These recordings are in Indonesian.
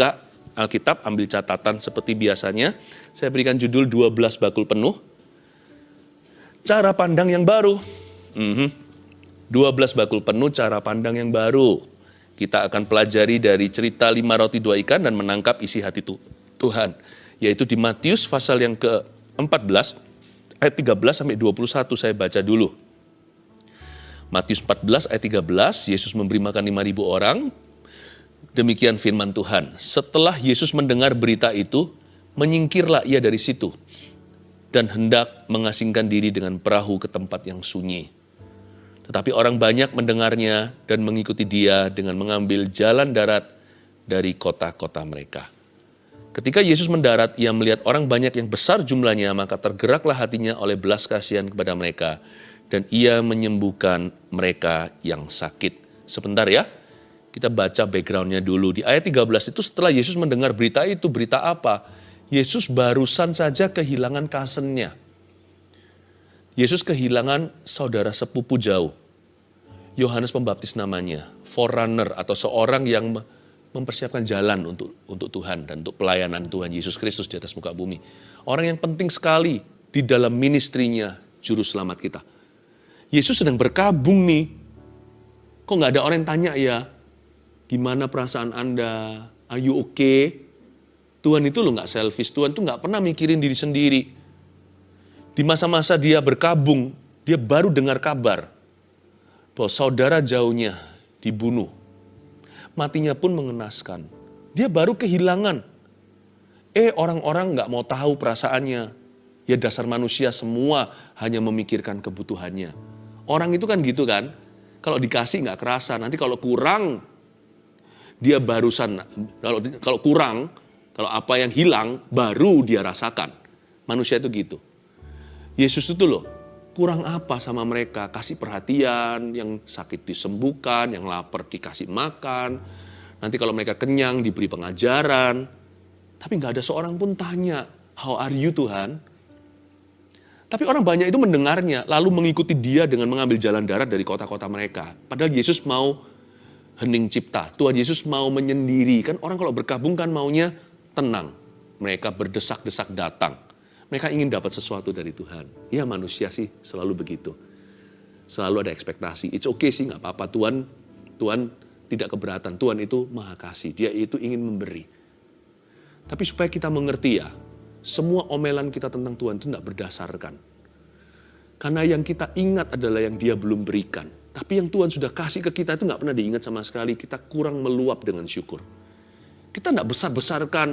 buka Alkitab, ambil catatan seperti biasanya. Saya berikan judul 12 bakul penuh. Cara pandang yang baru. 12 bakul penuh, cara pandang yang baru. Kita akan pelajari dari cerita 5 roti 2 ikan dan menangkap isi hati Tuhan. Yaitu di Matius pasal yang ke-14, ayat 13 sampai 21 saya baca dulu. Matius 14 ayat 13, Yesus memberi makan 5.000 orang. Demikian firman Tuhan. Setelah Yesus mendengar berita itu, menyingkirlah ia dari situ dan hendak mengasingkan diri dengan perahu ke tempat yang sunyi. Tetapi orang banyak mendengarnya dan mengikuti dia dengan mengambil jalan darat dari kota-kota mereka. Ketika Yesus mendarat, ia melihat orang banyak yang besar jumlahnya, maka tergeraklah hatinya oleh belas kasihan kepada mereka, dan ia menyembuhkan mereka yang sakit. Sebentar ya. Kita baca background-nya dulu. Di ayat 13 itu setelah Yesus mendengar berita itu, berita apa? Yesus barusan saja kehilangan cousin-nya. Yesus kehilangan saudara sepupu jauh. Yohanes Pembaptis namanya. Forerunner atau seorang yang mempersiapkan jalan untuk Tuhan dan untuk pelayanan Tuhan Yesus Kristus di atas muka bumi. Orang yang penting sekali di dalam ministrinya Juru Selamat kita. Yesus sedang berkabung nih. Kok nggak ada orang yang tanya ya? Gimana perasaan Anda? Are you okay? Tuhan itu loh nggak selfish. Tuhan tuh nggak pernah mikirin diri sendiri. Di masa-masa dia berkabung, dia baru dengar kabar bahwa saudara jauhnya dibunuh. Matinya pun mengenaskan. Dia baru kehilangan. Orang-orang nggak mau tahu perasaannya. Ya dasar manusia semua hanya memikirkan kebutuhannya. Orang itu kan gitu kan. Kalau dikasih nggak kerasa. Nanti kalau kurang, dia barusan, kalau kurang, kalau apa yang hilang, baru dia rasakan. Manusia itu gitu. Yesus itu loh, kurang apa sama mereka? Kasih perhatian, yang sakit disembuhkan, yang lapar dikasih makan. Nanti kalau mereka kenyang, diberi pengajaran. Tapi nggak ada seorang pun tanya, how are you Tuhan? Tapi orang banyak itu mendengarnya, lalu mengikuti dia dengan mengambil jalan darat dari kota-kota mereka. Padahal Yesus mau hening cipta. Tuhan Yesus mau menyendiri. Kan orang kalau berkabung kan maunya tenang. Mereka berdesak-desak datang. Mereka ingin dapat sesuatu dari Tuhan. Ya manusia sih selalu begitu. Selalu ada ekspektasi. It's okay sih, gak apa-apa. Tuhan tidak keberatan. Tuhan itu maha kasih. Dia itu ingin memberi. Tapi supaya kita mengerti ya, semua omelan kita tentang Tuhan itu tidak berdasarkan. Karena yang kita ingat adalah yang Dia belum berikan. Tapi yang Tuhan sudah kasih ke kita itu nggak pernah diingat sama sekali. Kita kurang meluap dengan syukur. Kita nggak besar-besarkan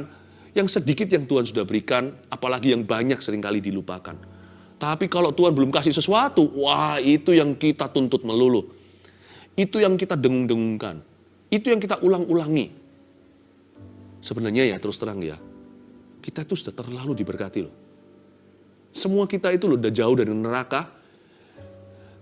yang sedikit yang Tuhan sudah berikan, apalagi yang banyak seringkali dilupakan. Tapi kalau Tuhan belum kasih sesuatu, wah itu yang kita tuntut melulu. Itu yang kita dengung-dengungkan. Itu yang kita ulang-ulangi. Sebenarnya ya terus terang ya, kita itu sudah terlalu diberkati loh. Semua kita itu loh udah jauh dari neraka.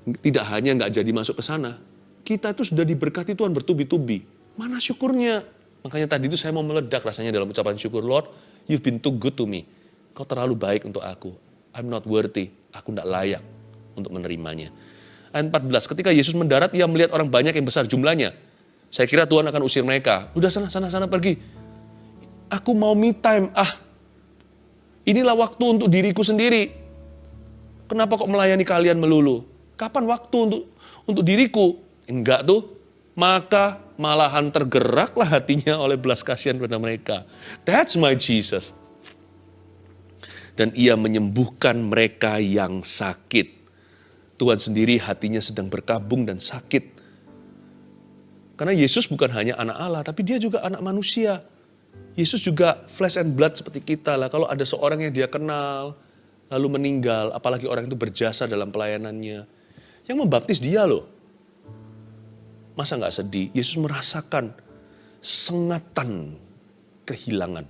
Tidak hanya nggak jadi masuk ke sana, kita itu sudah diberkati Tuhan bertubi-tubi. Mana syukurnya? Makanya tadi itu saya mau meledak rasanya dalam ucapan syukur. Lord, you've been too good to me. Kau terlalu baik untuk aku. I'm not worthy. Aku tidak layak untuk menerimanya. Ayat 14, ketika Yesus mendarat, ia melihat orang banyak yang besar jumlahnya. Saya kira Tuhan akan usir mereka. Udah sana pergi. Aku mau me time. Inilah waktu untuk diriku sendiri. Kenapa kok melayani kalian melulu? Kapan waktu untuk diriku? Enggak tuh. Maka malahan tergeraklah hatinya oleh belas kasihan pada mereka. That's my Jesus. Dan ia menyembuhkan mereka yang sakit. Tuhan sendiri hatinya sedang berkabung dan sakit. Karena Yesus bukan hanya anak Allah, tapi dia juga anak manusia. Yesus juga flesh and blood seperti kita lah. Kalau ada seorang yang dia kenal, lalu meninggal, apalagi orang itu berjasa dalam pelayanannya. Yang membaptis dia loh. Masa gak sedih? Yesus merasakan sengatan kehilangan.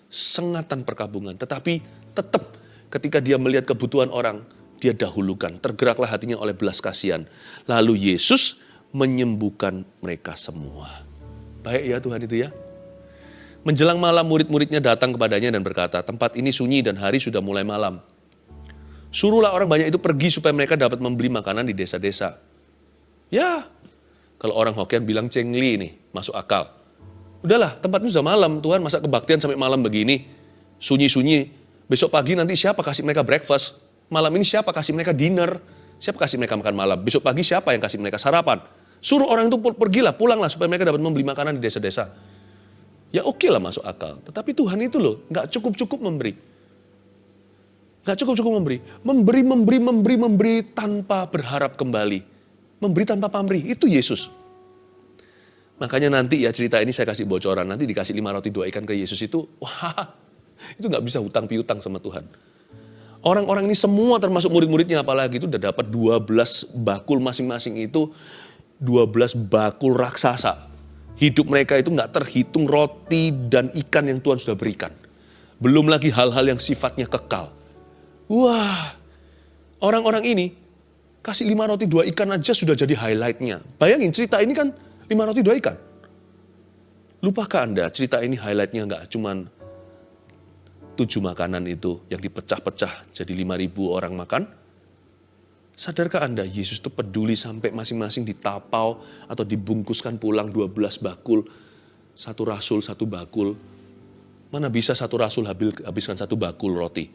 Sengatan perkabungan. Tetapi tetap ketika dia melihat kebutuhan orang, dia dahulukan. Tergeraklah hatinya oleh belas kasihan. Lalu Yesus menyembuhkan mereka semua. Baik ya Tuhan itu ya. Menjelang malam murid-muridnya datang kepadanya dan berkata, tempat ini sunyi dan hari sudah mulai malam. Suruhlah orang banyak itu pergi supaya mereka dapat membeli makanan di desa-desa. Ya, kalau orang Hokkien bilang cengli nih, masuk akal. Udahlah, tempatmu sudah malam, Tuhan masa kebaktian sampai malam begini, sunyi-sunyi. Besok pagi nanti siapa kasih mereka breakfast? Malam ini siapa kasih mereka dinner? Siapa kasih mereka makan malam? Besok pagi siapa yang kasih mereka sarapan? Suruh orang itu pergilah, pulanglah supaya mereka dapat membeli makanan di desa-desa. Ya oke lah masuk akal. Tetapi Tuhan itu loh, nggak cukup-cukup memberi. Nggak cukup-cukup memberi. Memberi tanpa berharap kembali. Memberi tanpa pamrih, itu Yesus. Makanya nanti ya cerita ini saya kasih bocoran. Nanti dikasih 5 roti 2 ikan ke Yesus itu, wah itu nggak bisa hutang piutang sama Tuhan. Orang-orang ini semua termasuk murid-muridnya apalagi itu udah dapat 12 bakul masing-masing itu 12 bakul raksasa. Hidup mereka itu nggak terhitung roti dan ikan yang Tuhan sudah berikan. Belum lagi hal-hal yang sifatnya kekal. Wah, orang-orang ini kasih 5 roti 2 ikan aja sudah jadi highlightnya. Bayangin cerita ini kan 5 roti 2 ikan. Lupakah Anda cerita ini highlightnya nggak cuman 7 makanan itu yang dipecah-pecah jadi 5.000 orang makan? Sadarkah Anda Yesus itu peduli sampai masing-masing ditapau atau dibungkuskan pulang 12 bakul. Satu rasul, satu bakul. Mana bisa satu rasul habiskan satu bakul roti?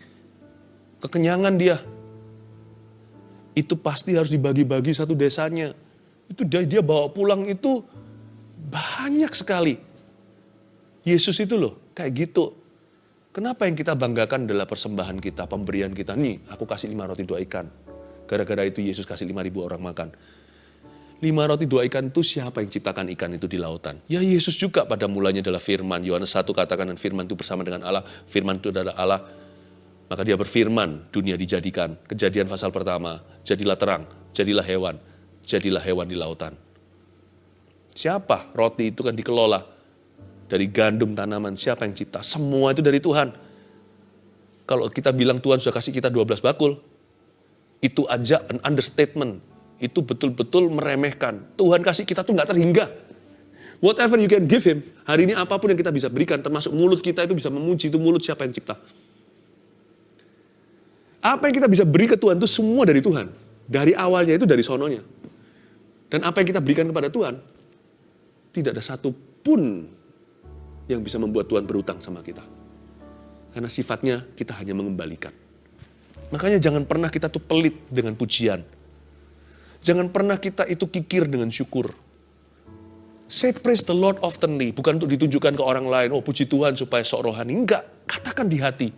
Kekenyangan dia. Itu pasti harus dibagi-bagi satu desanya. Itu dia bawa pulang itu banyak sekali. Yesus itu loh kayak gitu. Kenapa yang kita banggakan adalah persembahan kita, pemberian kita. Nih aku kasih 5 roti 2 ikan. Gara-gara itu Yesus kasih 5.000 orang makan. 5 roti 2 ikan itu siapa yang ciptakan ikan itu di lautan? Ya Yesus juga pada mulanya adalah firman. Yohanes 1 katakan dan firman itu bersama dengan Allah. Firman itu adalah Allah. Maka dia berfirman, dunia dijadikan. Kejadian pasal pertama, jadilah terang, jadilah hewan di lautan. Siapa? Roti itu kan dikelola dari gandum tanaman. Siapa yang cipta? Semua itu dari Tuhan. Kalau kita bilang Tuhan sudah kasih kita 12 bakul, itu aja an understatement. Itu betul-betul meremehkan. Tuhan kasih kita tuh nggak terhingga. Whatever you can give him. Hari ini apapun yang kita bisa berikan, termasuk mulut kita itu bisa memuji. Itu mulut siapa yang cipta? Apa yang kita bisa beri ke Tuhan itu semua dari Tuhan. Dari awalnya itu dari sononya. Dan apa yang kita berikan kepada Tuhan, tidak ada satu pun yang bisa membuat Tuhan berutang sama kita. Karena sifatnya kita hanya mengembalikan. Makanya jangan pernah kita tuh pelit dengan pujian. Jangan pernah kita itu kikir dengan syukur. Say praise the Lord oftenly. Bukan untuk ditunjukkan ke orang lain. Oh puji Tuhan supaya sok rohani. Enggak. Katakan di hati.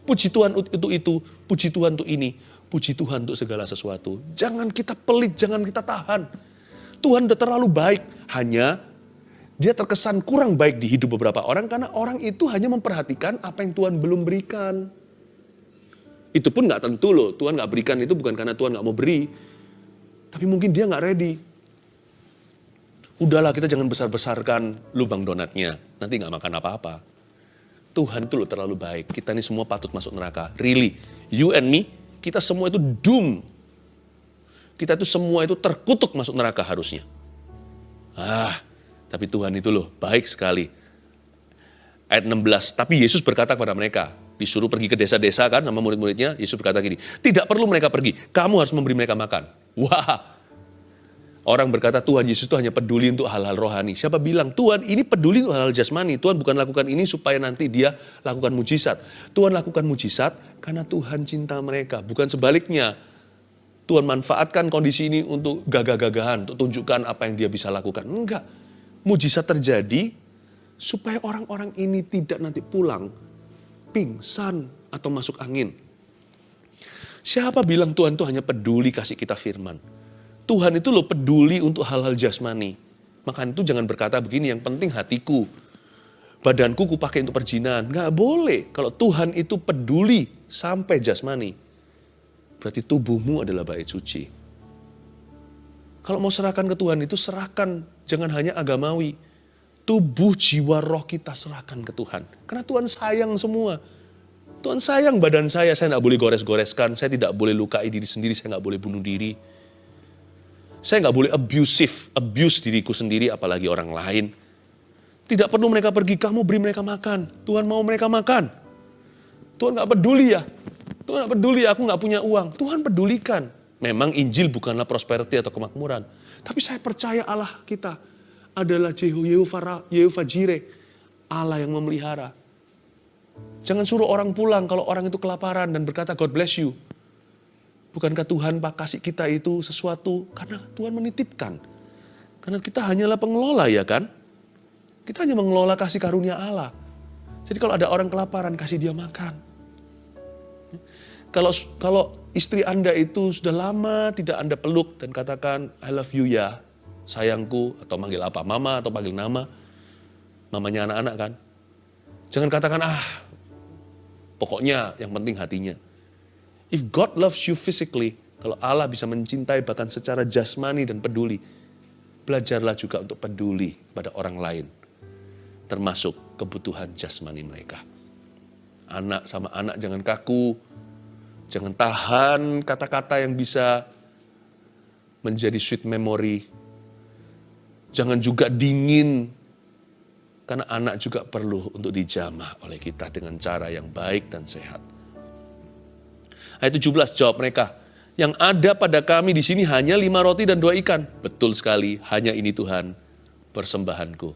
Puji Tuhan itu. Puji Tuhan untuk ini. Puji Tuhan untuk segala sesuatu. Jangan kita pelit. Jangan kita tahan. Tuhan udah terlalu baik. Hanya dia terkesan kurang baik di hidup beberapa orang. Karena orang itu hanya memperhatikan apa yang Tuhan belum berikan. Itu pun gak tentu loh. Tuhan gak berikan itu bukan karena Tuhan gak mau beri. Tapi mungkin dia gak ready. Udahlah kita jangan besar-besarkan lubang donatnya. Nanti gak makan apa-apa. Tuhan itu loh terlalu baik. Kita ini semua patut masuk neraka. Really. You and me, kita semua itu doom. Kita itu semua itu terkutuk masuk neraka harusnya. Tapi Tuhan itu loh baik sekali. Ayat 16, tapi Yesus berkata kepada mereka, disuruh pergi ke desa-desa kan sama murid-muridnya, Yesus berkata gini, tidak perlu mereka pergi, kamu harus memberi mereka makan. Wah, orang berkata Tuhan Yesus itu hanya peduli untuk hal-hal rohani. Siapa bilang Tuhan ini peduli untuk hal-hal jasmani, Tuhan bukan lakukan ini supaya nanti dia lakukan mujizat. Tuhan lakukan mujizat karena Tuhan cinta mereka, bukan sebaliknya. Tuhan manfaatkan kondisi ini untuk gagah-gagahan, untuk tunjukkan apa yang dia bisa lakukan. Enggak, mujizat terjadi supaya orang-orang ini tidak nanti pulang pingsan atau masuk angin. Siapa bilang Tuhan itu hanya peduli kasih kita firman? Tuhan itu loh peduli untuk hal-hal jasmani. Maka itu jangan berkata begini, yang penting hatiku, badanku kupakai untuk perjinan. Nggak boleh. Kalau Tuhan itu peduli sampai jasmani, berarti tubuhmu adalah bait suci. Kalau mau serahkan ke Tuhan itu serahkan, jangan hanya agamawi. Tubuh, jiwa, roh kita serahkan ke Tuhan. Karena Tuhan sayang semua. Tuhan sayang badan saya tidak boleh gores-goreskan, saya tidak boleh lukai diri sendiri, saya nggak boleh bunuh diri. Saya nggak boleh abuse diriku sendiri, apalagi orang lain. Tidak perlu mereka pergi, kamu beri mereka makan. Tuhan mau mereka makan. Tuhan nggak peduli ya. Tuhan nggak peduli, aku nggak punya uang. Tuhan pedulikan. Memang Injil bukanlah prosperity atau kemakmuran. Tapi saya percaya Allah kita adalah Yehova Jireh. Allah yang memelihara. Jangan suruh orang pulang kalau orang itu kelaparan dan berkata God bless you. Bukankah Tuhan kasih kita itu sesuatu karena Tuhan menitipkan. Karena kita hanyalah pengelola ya kan. Kita hanya mengelola kasih karunia Allah. Jadi kalau ada orang kelaparan kasih dia makan. Kalau istri Anda itu sudah lama tidak Anda peluk dan katakan I love you ya sayangku, atau manggil apa, mama atau panggil nama. Namanya anak-anak kan. Jangan katakan pokoknya yang penting hatinya. If God loves you physically, kalau Allah bisa mencintai bahkan secara jasmani dan peduli, belajarlah juga untuk peduli pada orang lain, termasuk kebutuhan jasmani mereka. Anak sama anak jangan kaku, jangan tahan kata-kata yang bisa menjadi sweet memory. Jangan juga dingin, karena anak juga perlu untuk dijamah oleh kita dengan cara yang baik dan sehat. Ayat 17 jawab mereka, yang ada pada kami di sini hanya 5 roti dan 2 ikan. Betul sekali, hanya ini Tuhan, persembahanku,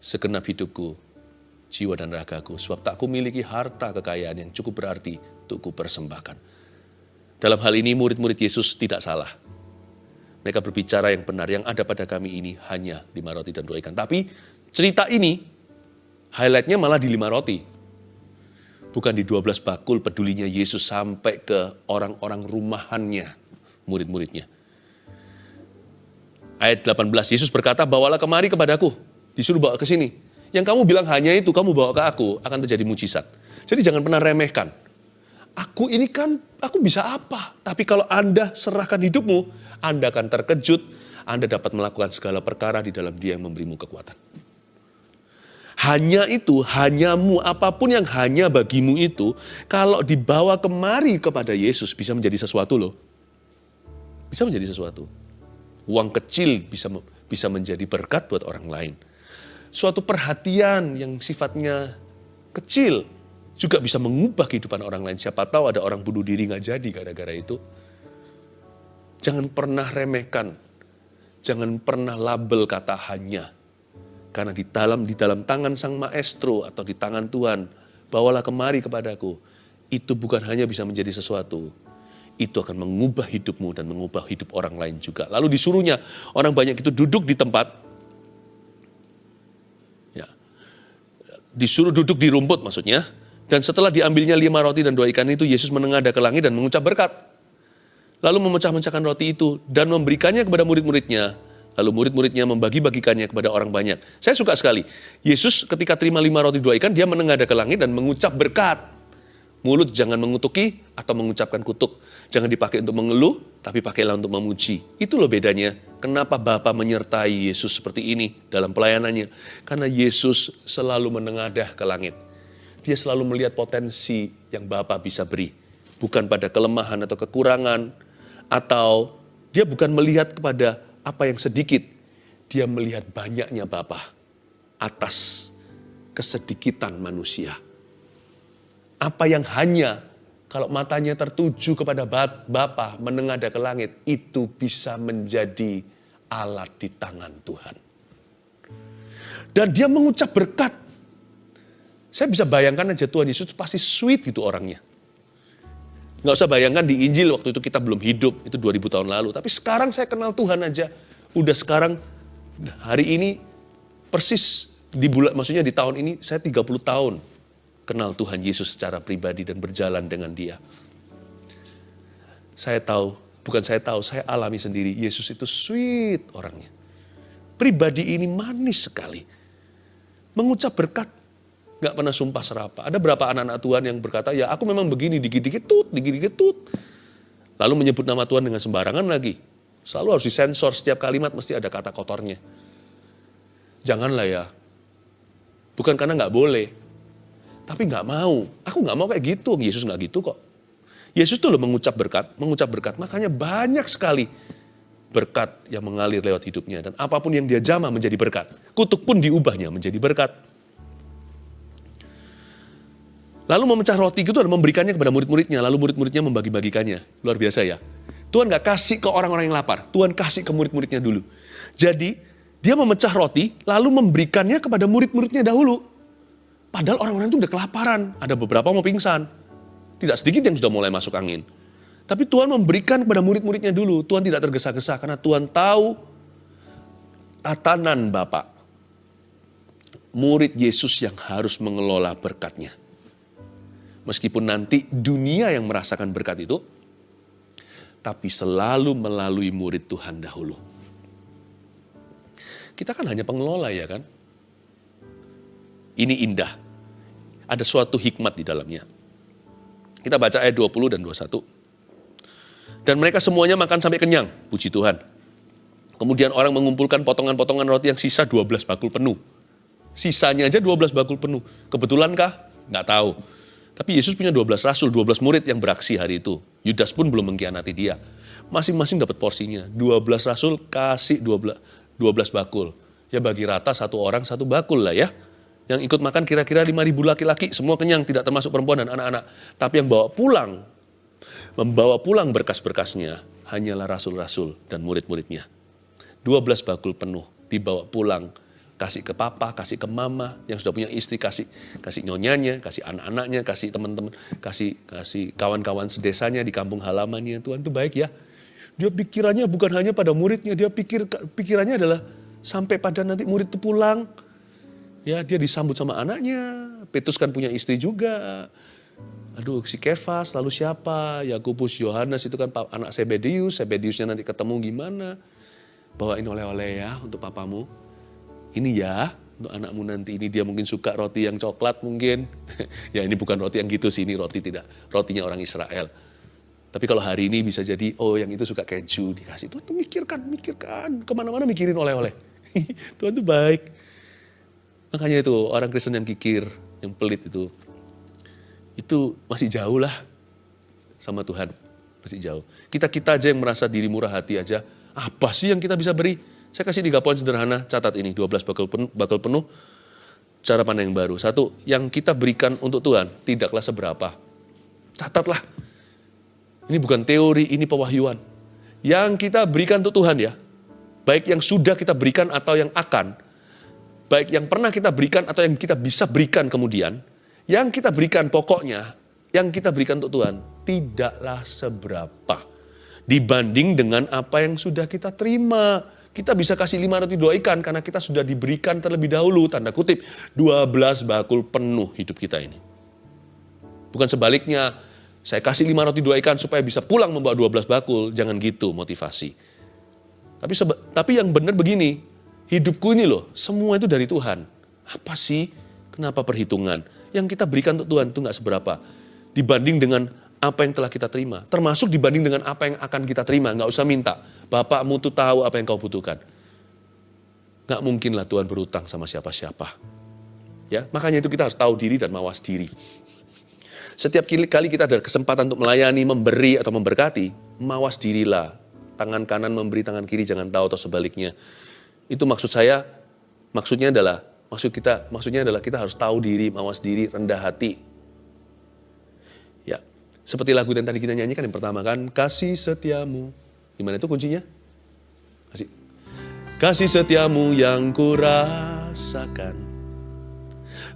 segenap hidupku, jiwa dan ragaku. Sebab tak kumiliki harta kekayaan yang cukup berarti untuk kupersembahkan. Dalam hal ini murid-murid Yesus tidak salah. Mereka berbicara yang benar, yang ada pada kami ini hanya 5 roti dan 2 ikan. Tapi cerita ini, highlightnya malah di 5 roti. Bukan di 12 bakul pedulinya Yesus sampai ke orang-orang rumahannya, murid-muridnya. Ayat 18, Yesus berkata, bawalah kemari kepadaku, disuruh bawa ke sini. Yang kamu bilang hanya itu, kamu bawa ke aku, akan terjadi mujizat. Jadi jangan pernah remehkan. Aku ini kan, aku bisa apa? Tapi kalau Anda serahkan hidupmu, Anda akan terkejut, Anda dapat melakukan segala perkara di dalam Dia yang memberimu kekuatan. Hanya itu, hanyamu, apapun yang hanya bagimu itu, kalau dibawa kemari kepada Yesus bisa menjadi sesuatu loh. Bisa menjadi sesuatu. Uang kecil bisa menjadi berkat buat orang lain. Suatu perhatian yang sifatnya kecil juga bisa mengubah kehidupan orang lain. Siapa tahu ada orang bunuh diri gak jadi gara-gara itu. Jangan pernah remehkan. Jangan pernah label kata hanya. Karena di dalam tangan Sang Maestro atau di tangan Tuhan, bawalah kemari kepadaku. Itu bukan hanya bisa menjadi sesuatu. Itu akan mengubah hidupmu dan mengubah hidup orang lain juga. Lalu disuruhnya orang banyak itu duduk di tempat. Ya, disuruh duduk di rumput maksudnya. Dan setelah diambilnya 5 roti dan 2 ikan itu, Yesus menengadah ke langit dan mengucap berkat. Lalu memecah-mecahkan roti itu dan memberikannya kepada murid-muridnya. Lalu murid-muridnya membagi-bagikannya kepada orang banyak. Saya suka sekali. Yesus ketika terima 5 roti 2 ikan, dia menengadah ke langit dan mengucap berkat. Mulut jangan mengutuki atau mengucapkan kutuk. Jangan dipakai untuk mengeluh, tapi pakailah untuk memuji. Itu loh bedanya. Kenapa Bapa menyertai Yesus seperti ini dalam pelayanannya? Karena Yesus selalu menengadah ke langit. Dia selalu melihat potensi yang Bapa bisa beri. Bukan pada kelemahan atau kekurangan. Atau dia bukan melihat kepada apa yang sedikit, dia melihat banyaknya Bapa atas kesedikitan manusia. Apa yang hanya kalau matanya tertuju kepada Bapa menengadah ke langit, itu bisa menjadi alat di tangan Tuhan. Dan dia mengucap berkat. Saya bisa bayangkan aja Tuhan Yesus pasti sweet gitu orangnya. Nggak usah bayangkan di Injil waktu itu kita belum hidup, itu 2000 tahun lalu. Tapi sekarang saya kenal Tuhan aja. Udah sekarang, hari ini persis di bulan, maksudnya di tahun ini saya 30 tahun kenal Tuhan Yesus secara pribadi dan berjalan dengan Dia. Saya alami sendiri, Yesus itu sweet orangnya. Pribadi ini manis sekali. Mengucap berkat. Gak pernah sumpah serapah. Ada berapa anak-anak Tuhan yang berkata, ya aku memang begini, dikit-dikit tut. Lalu menyebut nama Tuhan dengan sembarangan lagi. Selalu harus disensor, setiap kalimat mesti ada kata kotornya. Janganlah ya. Bukan karena gak boleh. Tapi gak mau. Aku gak mau kayak gitu, Yesus gak gitu kok. Yesus tuh loh mengucap berkat. Makanya banyak sekali berkat yang mengalir lewat hidupnya. Dan apapun yang dia jamah menjadi berkat. Kutuk pun diubahnya menjadi berkat. Lalu memecah roti itu dan memberikannya kepada murid-muridnya. Lalu murid-muridnya membagi-bagikannya. Luar biasa ya. Tuhan gak kasih ke orang-orang yang lapar. Tuhan kasih ke murid-muridnya dulu. Jadi dia memecah roti lalu memberikannya kepada murid-muridnya dahulu. Padahal orang-orang itu udah kelaparan, ada beberapa mau pingsan. Tidak sedikit yang sudah mulai masuk angin. Tapi Tuhan memberikan kepada murid-muridnya dulu. Tuhan tidak tergesa-gesa karena Tuhan tahu tatanan Bapa. Murid Yesus yang harus mengelola berkatnya. Meskipun nanti dunia yang merasakan berkat itu, tapi selalu melalui murid Tuhan dahulu. Kita kan hanya pengelola ya kan? Ini indah. Ada suatu hikmat di dalamnya. Kita baca ayat 20 dan 21. Dan mereka semuanya makan sampai kenyang, puji Tuhan. Kemudian orang mengumpulkan potongan-potongan roti yang sisa 12 bakul penuh. Sisanya aja 12 bakul penuh. Kebetulankah? Nggak tahu. Tapi Yesus punya 12 rasul, 12 murid yang beraksi hari itu. Yudas pun belum mengkhianati dia. Masing-masing dapat porsinya. 12 rasul kasih 12 bakul. Ya bagi rata satu orang satu bakul lah ya. Yang ikut makan kira-kira 5.000 laki-laki, semua kenyang, tidak termasuk perempuan dan anak-anak. Tapi yang membawa pulang berkas-berkasnya, hanyalah rasul-rasul dan murid-muridnya. 12 bakul penuh dibawa pulang, kasih ke papa, kasih ke mama, yang sudah punya istri, kasih nyonyanya, kasih anak-anaknya, kasih teman-teman, kasih kawan-kawan sedesanya di kampung halamannya. Tuhan itu baik ya. Dia pikirannya bukan hanya pada muridnya, dia pikirannya adalah sampai pada nanti murid itu pulang. Ya, dia disambut sama anaknya. Petrus kan punya istri juga. Aduh, si Kefas, lalu siapa? Yakobus, Yohanes itu kan anak Sebedius. Sebediusnya nanti ketemu gimana? Bawain oleh-oleh ya untuk papamu. Ini ya, untuk anakmu nanti. Ini dia mungkin suka roti yang coklat mungkin. Ya ini bukan roti yang gitu sih, ini rotinya orang Israel. Tapi kalau hari ini bisa jadi, oh yang itu suka keju dikasih. Tuhan tuh mikirkan. Kemana-mana mikirin oleh-oleh. Tuhan tuh baik. Makanya itu orang Kristen yang kikir, yang pelit itu masih jauh lah sama Tuhan. Masih jauh. Kita aja yang merasa diri murah hati aja, apa sih yang kita bisa beri? Saya kasih 3 poin sederhana, catat ini, 12 bakal penuh, cara pandang yang baru. 1, yang kita berikan untuk Tuhan tidaklah seberapa. Catatlah. Ini bukan teori, ini pewahyuan. Yang kita berikan untuk Tuhan ya, baik yang sudah kita berikan atau yang akan, baik yang pernah kita berikan atau yang kita bisa berikan kemudian, yang kita berikan pokoknya, yang kita berikan untuk Tuhan, tidaklah seberapa. Dibanding dengan apa yang sudah kita terima. Kita bisa kasih 5 roti 2 ikan karena kita sudah diberikan terlebih dahulu, tanda kutip, 12 bakul penuh hidup kita ini. Bukan sebaliknya, saya kasih 5 roti 2 ikan supaya bisa pulang membawa 12 bakul, jangan gitu motivasi. Tapi yang benar begini, hidupku ini loh, semua itu dari Tuhan. Apa sih? Kenapa perhitungan? Yang kita berikan untuk Tuhan itu gak seberapa. Dibanding dengan apa yang telah kita terima. Termasuk dibanding dengan apa yang akan kita terima. Gak usah minta. Bapakmu tuh tahu apa yang kau butuhkan. Gak mungkin lah Tuhan berutang sama siapa-siapa. Ya, makanya itu kita harus tahu diri dan mawas diri. Setiap kali kita ada kesempatan untuk melayani, memberi atau memberkati, mawas dirilah. Tangan kanan memberi, tangan kiri jangan tahu atau sebaliknya. Itu maksudnya adalah kita harus tahu diri, mawas diri, rendah hati. Ya, seperti lagu yang tadi kita nyanyikan yang pertama kan, kasih setiamu. Gimana itu kuncinya? Kasih setiamu yang kurasakan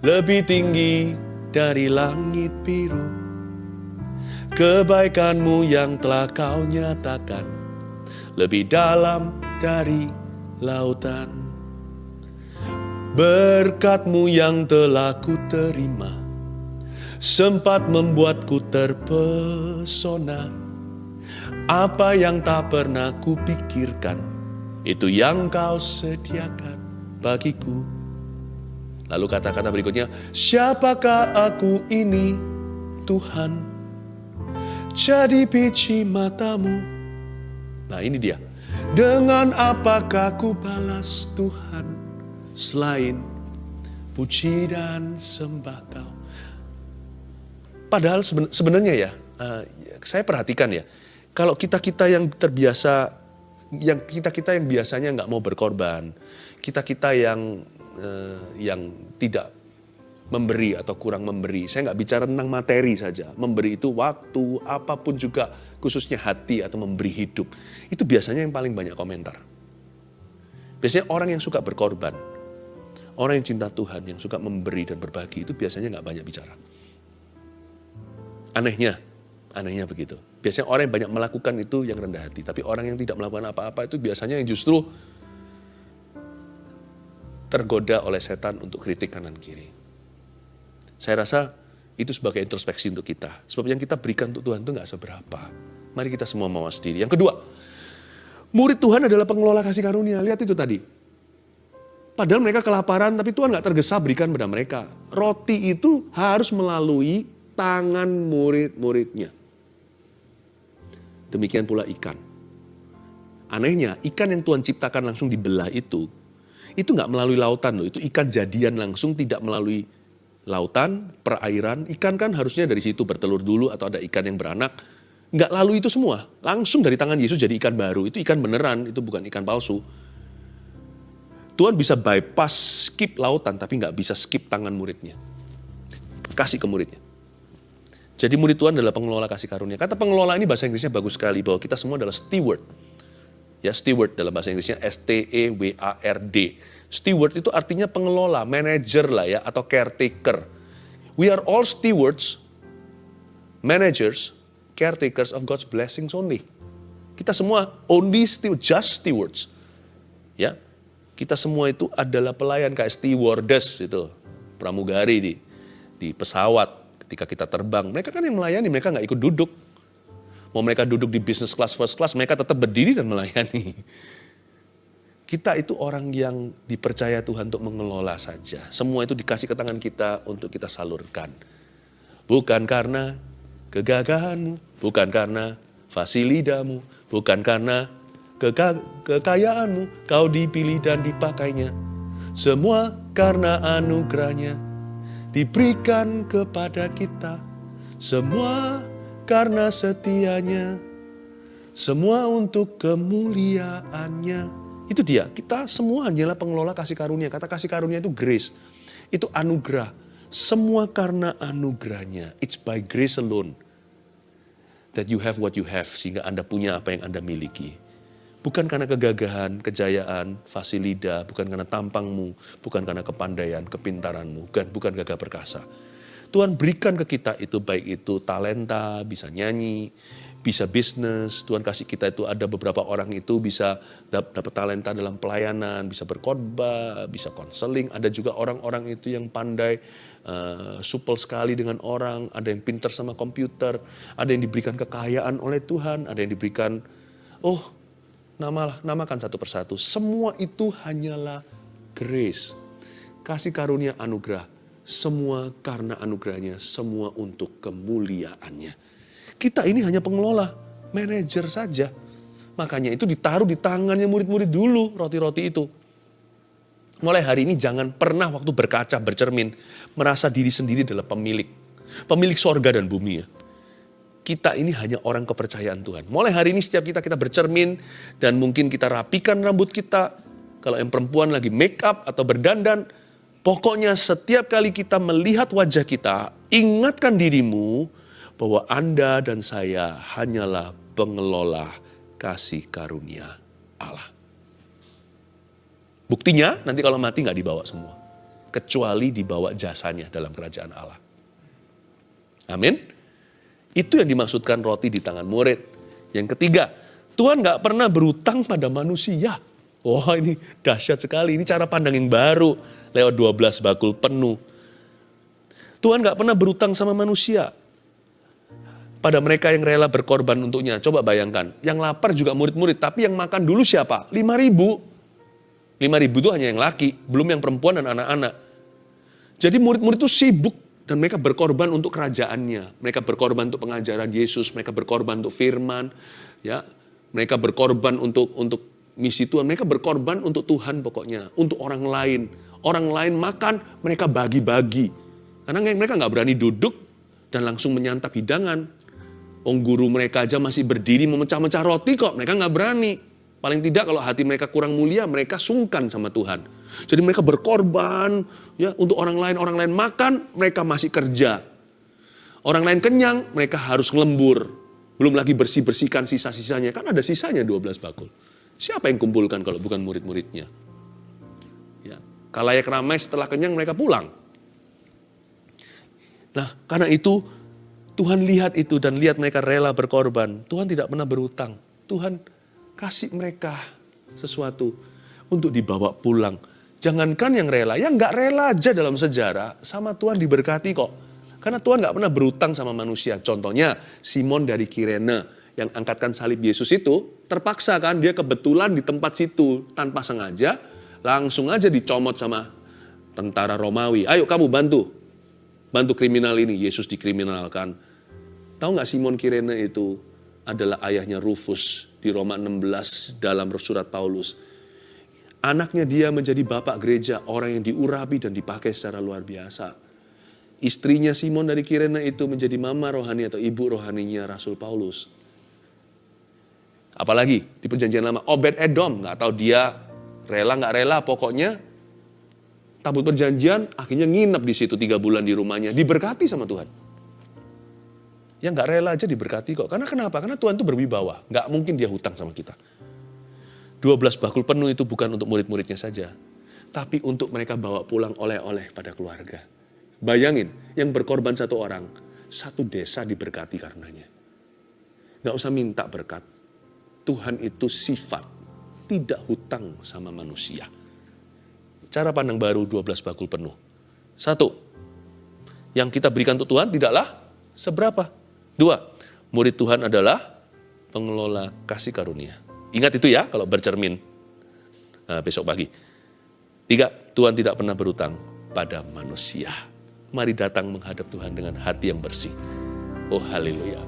lebih tinggi dari langit biru. Kebaikanmu yang telah kau nyatakan lebih dalam dari lautan. Berkat-Mu yang telah ku terima sempat membuatku terpesona. Apa yang tak pernah ku pikirkan, itu yang Kau sediakan bagiku. Lalu kata-kata berikutnya, siapakah aku ini Tuhan? Jadi biji mata-Mu. Nah ini dia. Dengan apakah ku balas Tuhan selain puji dan sembah Kau? Padahal sebenarnya ya, saya perhatikan ya, kalau kita yang terbiasa, kita yang biasanya nggak mau berkorban, kita yang tidak memberi atau kurang memberi. Saya nggak bicara tentang materi saja, memberi itu waktu, apapun juga, khususnya hati atau memberi hidup. Itu biasanya yang paling banyak komentar. Biasanya orang yang suka berkorban, Orang yang cinta Tuhan, yang suka memberi dan berbagi, itu biasanya nggak banyak bicara. Anehnya begitu. Biasanya orang yang banyak melakukan itu yang rendah hati. Tapi orang yang tidak melakukan apa-apa itu biasanya yang justru tergoda oleh setan untuk kritik kanan kiri. Saya rasa itu sebagai introspeksi untuk kita. Sebab yang kita berikan untuk Tuhan itu nggak seberapa. Mari kita semua mawas diri. Yang kedua, murid Tuhan adalah pengelola kasih karunia. Lihat itu tadi. Padahal mereka kelaparan, tapi Tuhan gak tergesa berikan pada mereka. Roti itu harus melalui tangan murid-muridnya. Demikian pula ikan. Anehnya, ikan yang Tuhan ciptakan langsung dibelah itu gak melalui lautan loh. Itu ikan jadian langsung, tidak melalui lautan, perairan. Ikan kan harusnya dari situ bertelur dulu atau ada ikan yang beranak. Gak lalu itu semua. Langsung dari tangan Yesus jadi ikan baru. Itu ikan beneran, itu bukan ikan palsu. Tuhan bisa bypass, skip lautan, tapi nggak bisa skip tangan muridnya. Kasih ke muridnya. Jadi murid Tuhan adalah pengelola kasih karunia. Kata pengelola ini bahasa Inggrisnya bagus sekali, bahwa kita semua adalah steward. Ya, steward dalam bahasa Inggrisnya S-T-E-W-A-R-D. Steward itu artinya pengelola, manager lah ya, atau caretaker. We are all stewards, managers, caretakers of God's blessings only. Kita semua only steward, just stewards. Ya. Kita semua itu adalah pelayan kayak stewardess itu, pramugari di pesawat ketika kita terbang. Mereka kan yang melayani, mereka nggak ikut duduk. Mau mereka duduk di business class, first class, mereka tetap berdiri dan melayani. Kita itu orang yang dipercaya Tuhan untuk mengelola saja. Semua itu dikasih ke tangan kita untuk kita salurkan. Bukan karena kegagahanmu, bukan karena fasilidamu, bukan karena kekayaanmu, kau dipilih dan dipakainya. Semua karena anugerahnya diberikan kepada kita. Semua karena setianya. Semua untuk kemuliaannya. Itu dia, kita semua hanyalah pengelola kasih karunia. Kata kasih karunia itu grace. Itu anugerah. Semua karena anugerahnya. It's by grace alone that you have what you have. Sehingga Anda punya apa yang Anda miliki. Bukan karena kegagahan, kejayaan, fasilida, bukan karena tampangmu, bukan karena kepandaian, kepintaranmu, bukan gagah perkasa. Tuhan berikan ke kita itu, baik itu talenta, bisa nyanyi, bisa bisnis. Tuhan kasih kita itu, ada beberapa orang itu bisa dapat talenta dalam pelayanan, bisa berkhotbah, bisa konseling. Ada juga orang-orang itu yang pandai, supel sekali dengan orang, ada yang pintar sama komputer, ada yang diberikan kekayaan oleh Tuhan, ada yang diberikan, namakan satu persatu. Semua itu hanyalah grace. Kasih karunia anugerah. Semua karena anugerahnya, semua untuk kemuliaannya. Kita ini hanya pengelola, manajer saja. Makanya itu ditaruh di tangannya murid-murid dulu, roti-roti itu. Mulai hari ini jangan pernah waktu berkaca, bercermin, merasa diri sendiri adalah pemilik. Pemilik sorga dan bumi ya. Kita ini hanya orang kepercayaan Tuhan. Mulai hari ini setiap kita bercermin dan mungkin kita rapikan rambut kita. Kalau yang perempuan lagi make up atau berdandan, pokoknya setiap kali kita melihat wajah kita, ingatkan dirimu bahwa Anda dan saya hanyalah pengelola kasih karunia Allah. Buktinya nanti kalau mati nggak dibawa semua. Kecuali dibawa jasanya dalam kerajaan Allah. Amin. Itu yang dimaksudkan roti di tangan murid. Yang ketiga, Tuhan gak pernah berutang pada manusia. Wah, ini dahsyat sekali. Ini cara pandang yang baru. Lewat 12 bakul penuh. Tuhan gak pernah berutang sama manusia. Pada mereka yang rela berkorban untuknya. Coba bayangkan. Yang lapar juga murid-murid. Tapi yang makan dulu siapa? 5.000. 5.000 itu hanya yang laki. Belum yang perempuan dan anak-anak. Jadi murid-murid itu sibuk. Dan mereka berkorban untuk kerajaannya. Mereka berkorban untuk pengajaran Yesus. Mereka berkorban untuk firman. Ya, mereka berkorban untuk misi Tuhan. Mereka berkorban untuk Tuhan pokoknya. Untuk orang lain. Orang lain makan, mereka bagi-bagi. Karena mereka nggak berani duduk dan langsung menyantap hidangan. Guru mereka aja masih berdiri memecah-mecah roti kok. Mereka nggak berani. Paling tidak kalau hati mereka kurang mulia, mereka sungkan sama Tuhan. Jadi mereka berkorban ya untuk orang lain makan, mereka masih kerja. Orang lain kenyang, mereka harus ngelembur. Belum lagi bersih-bersihkan sisa-sisanya. Kan ada sisanya 12 bakul. Siapa yang kumpulkan kalau bukan murid-muridnya? Ya. Khalayak ramai setelah kenyang mereka pulang. Nah, karena itu Tuhan lihat itu dan lihat mereka rela berkorban. Tuhan tidak pernah berhutang. Tuhan kasih mereka sesuatu untuk dibawa pulang. Jangankan yang rela, yang nggak rela aja dalam sejarah sama Tuhan diberkati kok. Karena Tuhan nggak pernah berhutang sama manusia. Contohnya Simon dari Kirene yang angkatkan salib Yesus itu terpaksa kan, dia kebetulan di tempat situ tanpa sengaja langsung aja dicomot sama tentara Romawi. Ayo kamu bantu kriminal ini. Yesus dikriminalkan. Tahu nggak Simon Kirene itu adalah ayahnya Rufus di Roma 16 dalam surat Paulus. Anaknya dia menjadi bapak gereja, orang yang diurapi dan dipakai secara luar biasa. Istrinya Simon dari Kirene itu menjadi mama rohani atau ibu rohaninya Rasul Paulus. Apalagi di perjanjian lama, Obed Edom, nggak tahu dia rela nggak rela, pokoknya tabut perjanjian akhirnya nginep di situ 3 bulan di rumahnya, diberkati sama Tuhan. Yang nggak rela aja diberkati kok. Karena kenapa? Karena Tuhan itu berwibawa, nggak mungkin dia hutang sama kita. 12 bakul penuh itu bukan untuk murid-muridnya saja, tapi untuk mereka bawa pulang oleh-oleh pada keluarga. Bayangin, yang berkorban 1 orang, 1 desa diberkati karenanya. Nggak usah minta berkat. Tuhan itu sifat, tidak hutang sama manusia. Cara pandang baru 12 bakul penuh. 1, yang kita berikan untuk Tuhan tidaklah seberapa. 2, murid Tuhan adalah pengelola kasih karunia. Ingat itu ya kalau bercermin besok pagi. 3, Tuhan tidak pernah berhutang pada manusia. Mari datang menghadap Tuhan dengan hati yang bersih. Oh haleluya.